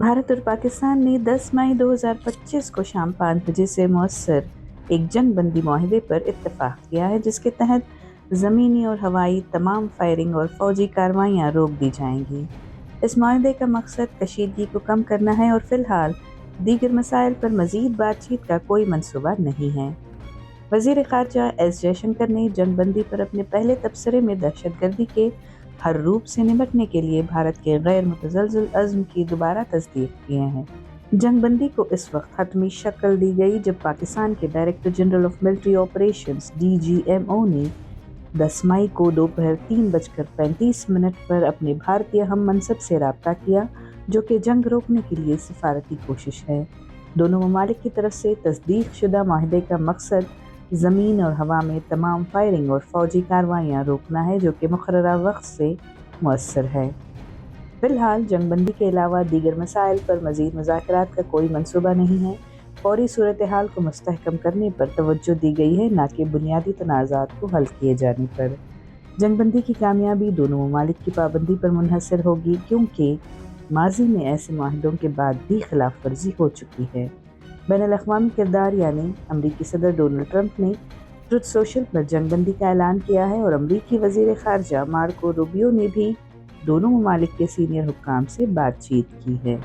भारत और पाकिस्तान ने 10 मई 2025 को शाम 5 बजे से मौसर एक जंग बंदी माहिदे पर इत्तफाक किया है, जिसके तहत ज़मीनी और हवाई तमाम फायरिंग और फ़ौजी कार्रवाइयाँ रोक दी जाएंगी। इस माहिदे का मकसद कशीदगी को कम करना है और फ़िलहाल दीगर मसाइल पर मज़ीद बातचीत का कोई मंसूबा नहीं है। वज़ीर ख़ारजा एस जयशंकर ने जंग बंदी पर अपने पहले तबसरे में दहशतगर्दी के हर रूप से निपटने के लिए भारत के गैर मुतज़लज़ल अज़्म की दोबारा तस्दीक किए हैं। जंग बंदी को इस वक्त हतमी शक्ल दी गई जब पाकिस्तान के director general of military operations DGMO ने 10 मई को दोपहर 3:35 पर अपने भारतीय हम मनसब से रब्ता किया, जो कि जंग रोकने के लिए सिफारती कोशिश है। दोनों ममालिक की तरफ से तस्दीक शुदा माहिदे का मकसद ज़मीन और हवा में तमाम फायरिंग और फ़ौजी कार्रवाइयाँ रोकना है, जो कि मुक़र्ररा वक्त से मुअस्सर है। फ़िलहाल जंग बंदी के अलावा दीगर मसाइल पर मज़ीद मुज़ाकरात का कोई मंसूबा नहीं है। फौरी सूरत हाल को मुस्तहकम करने पर तवज्जो दी गई है, न कि बुनियादी तनाज़ात को हल किए जाने पर। जंग बंदी की कामयाबी दोनों ममालिक की पाबंदी पर मुनहसर होगी, क्योंकि माजी में ऐसे माहिदों के बाद भी खिलाफ वर्जी हो चुकी है। बैनुल-अक़वामी किरदार यानी अमरीकी सदर डोनाल्ड ट्रंप ने ट्रुथ सोशल पर जंग बंदी का ऐलान किया है और अमरीकी वज़ीर ख़ारजा मार्को रूबियो ने भी दोनों ममालिक के सीनियर हुक्काम से बातचीत की है।